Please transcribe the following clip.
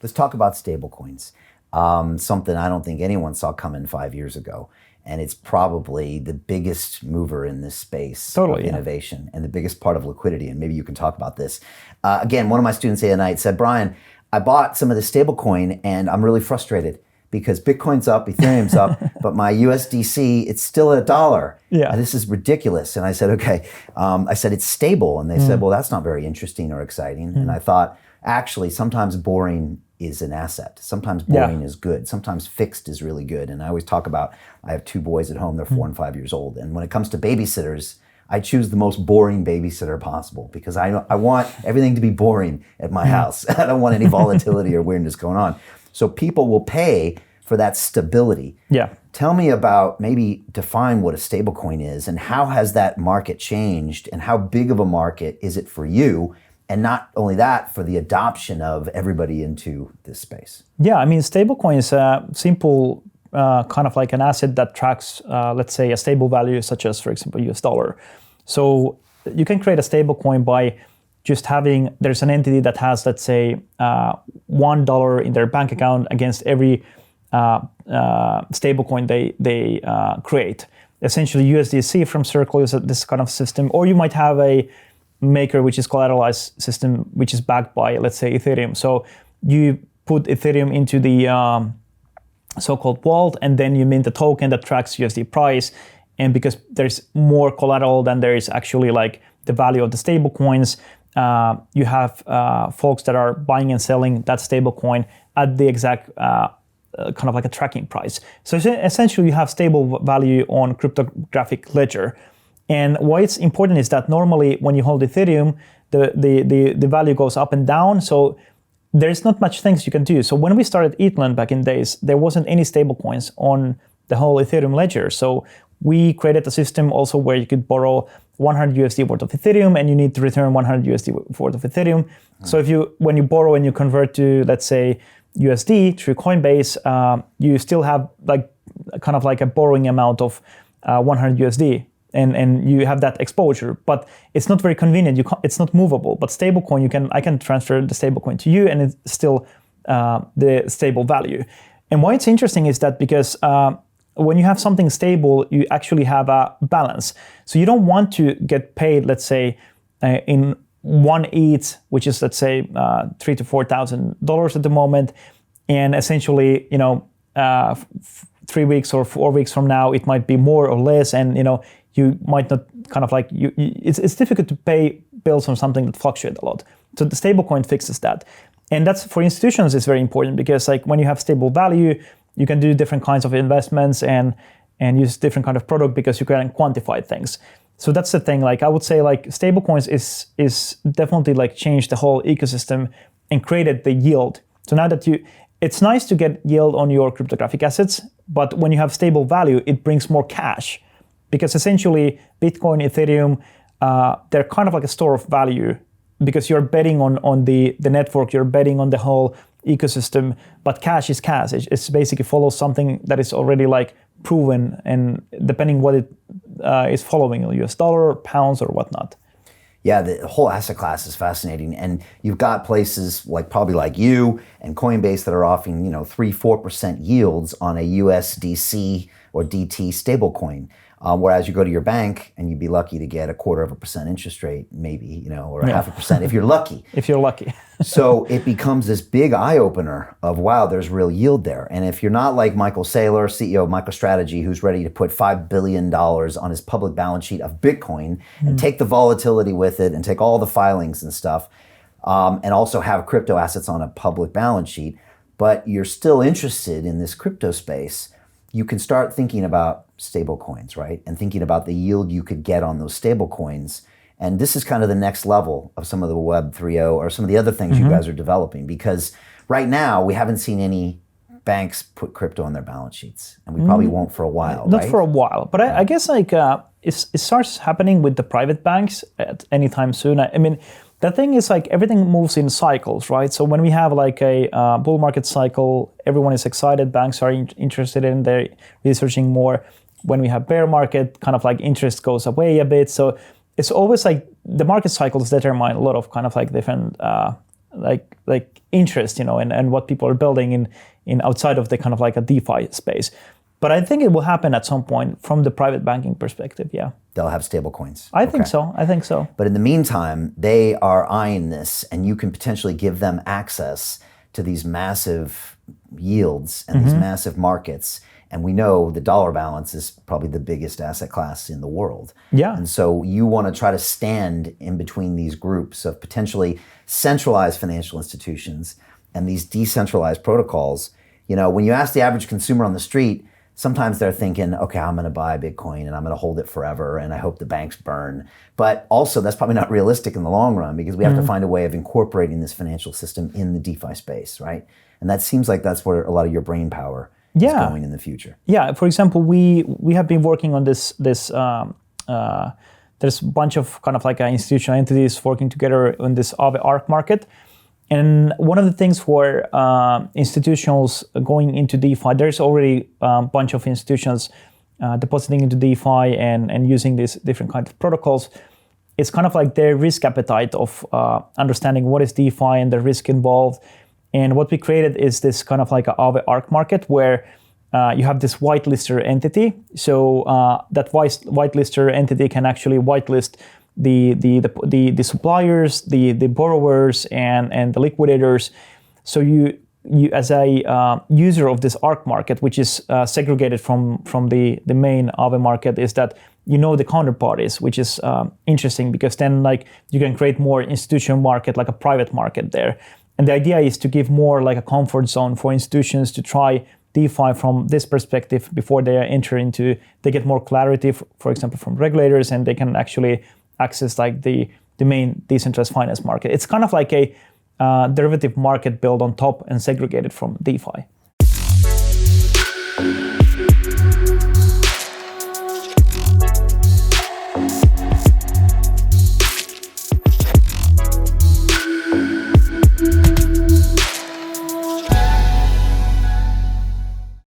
Let's talk about stablecoins. Something I don't think anyone saw coming 5 years ago. And it's probably the biggest mover in this space of innovation and the biggest part of liquidity. And maybe you can talk about this. Again, one of my students the other night said, Brian, I bought some of the stablecoin and I'm really frustrated because Bitcoin's up, Ethereum's up, but my USDC, it's still at $1. Yeah. And this is ridiculous. And I said, okay. I said, it's stable. And they said, well, that's not very interesting or exciting. And I thought, actually, sometimes boring is an asset. Sometimes boring is good. Sometimes fixed is really good. And I always talk about, I have 2 boys at home, they're 4 and 5 years old. And when it comes to babysitters, I choose the most boring babysitter possible because I want everything to be boring at my house. I don't want any volatility or weirdness going on. So people will pay for that stability. Yeah. Tell me about, maybe define what a stablecoin is and how has that market changed and how big of a market is it for you? And not only that, for the adoption of everybody into this space. Yeah, I mean, stablecoin is a simple kind of like an asset that tracks, let's say, a stable value, such as, for example, US dollar. So you can create a stablecoin by just having, there's an entity that has, let's say, $1 in their bank account against every stablecoin they create. Essentially, USDC from Circle is this kind of system, or you might have a maker which is collateralized system which is backed by, let's say, Ethereum. So you put Ethereum into the so-called vault and then you mint a token that tracks USD price, and because there's more collateral than there is actually like the value of the stable coins, you have folks that are buying and selling that stable coin at the exact kind of like a tracking price. So essentially you have stable value on cryptographic ledger. And why it's important is that normally when you hold Ethereum, the value goes up and down. So there's not much things you can do. So when we started Eatland back in days, there wasn't any stable coins on the whole Ethereum ledger. So we created a system also where you could borrow 100 USD worth of Ethereum and you need to return 100 USD worth of Ethereum. So when you borrow and you convert to, let's say, USD through Coinbase, you still have like kind of like a borrowing amount of 100 USD. And you have that exposure, but it's not very convenient. It's not movable. But stablecoin, I can transfer the stablecoin to you, and it's still the stable value. And why it's interesting is that because when you have something stable, you actually have a balance. So you don't want to get paid, let's say, in one ETH, which is, let's say, $3,000 to $4,000 at the moment, and essentially, 3 weeks or 4 weeks from now, it might be more or less, and you might not kind of like, it's difficult to pay bills on something that fluctuates a lot. So the stablecoin fixes that. And that's, for institutions, is very important because like when you have stable value, you can do different kinds of investments and use different kind of product because you can quantify things. So that's the thing. Like I would say like stablecoins is definitely like changed the whole ecosystem and created the yield. So now that it's nice to get yield on your cryptographic assets, but when you have stable value, it brings more cash. Because essentially, Bitcoin, Ethereum, they're kind of like a store of value because you're betting on the network, you're betting on the whole ecosystem, but cash is cash. It's basically follows something that is already like proven, and depending what it is following, US dollar, pounds, or whatnot. Yeah, the whole asset class is fascinating. And you've got places like probably like you and Coinbase that are offering, 3-4% yields on a USDC or DT stablecoin. Whereas you go to your bank and you'd be lucky to get 0.25% interest rate, maybe, or 0.5% if you're lucky. If you're lucky. So it becomes this big eye opener of, wow, there's real yield there. And if you're not like Michael Saylor, CEO of MicroStrategy, who's ready to put $5 billion on his public balance sheet of Bitcoin and take the volatility with it and take all the filings and stuff, and also have crypto assets on a public balance sheet, but you're still interested in this crypto space, you can start thinking about stable coins, right? And thinking about the yield you could get on those stable coins. And this is kind of the next level of some of the Web 3.0 or some of the other things you guys are developing, because right now we haven't seen any banks put crypto on their balance sheets, and we probably won't for a while, Not right? for a while, but I guess like it starts happening with the private banks at any time soon. I mean, the thing is like everything moves in cycles, right? So when we have like a bull market cycle, everyone is excited, banks are interested in, they're researching more. When we have bear market, kind of like interest goes away a bit. So it's always like the market cycles determine a lot of kind of like different interest, and what people are building in outside of the kind of like a DeFi space. But I think it will happen at some point from the private banking perspective. Yeah, they'll have stablecoins. I think so. But in the meantime, they are eyeing this, and you can potentially give them access to these massive yields and these massive markets. And we know the dollar balance is probably the biggest asset class in the world. Yeah. And so you want to try to stand in between these groups of potentially centralized financial institutions and these decentralized protocols. When you ask the average consumer on the street, sometimes they're thinking, okay, I'm going to buy Bitcoin and I'm going to hold it forever and I hope the banks burn. But also that's probably not realistic in the long run, because we have to find a way of incorporating this financial system in the DeFi space, right? And that seems like that's where a lot of your brain power is going in the future. Yeah, for example, we have been working on this there's a bunch of kind of like institutional entities working together on this Aave Arc market. And one of the things for institutionals going into DeFi, there's already a bunch of institutions depositing into DeFi and using these different kinds of protocols. It's kind of like their risk appetite of understanding what is DeFi and the risk involved. And what we created is this kind of like a Aave Arc market where you have this whitelister entity. So that whitelister entity can actually whitelist the suppliers, the borrowers, and the liquidators. So you as a user of this Arc market, which is segregated from the main Aave market, is that the counterparties, which is interesting, because then like you can create more institutional market, like a private market there. And the idea is to give more like a comfort zone for institutions to try DeFi from this perspective before they enter into, they get more clarity, for example, from regulators, and they can actually access like the main decentralized finance market. It's kind of like a derivative market built on top and segregated from DeFi.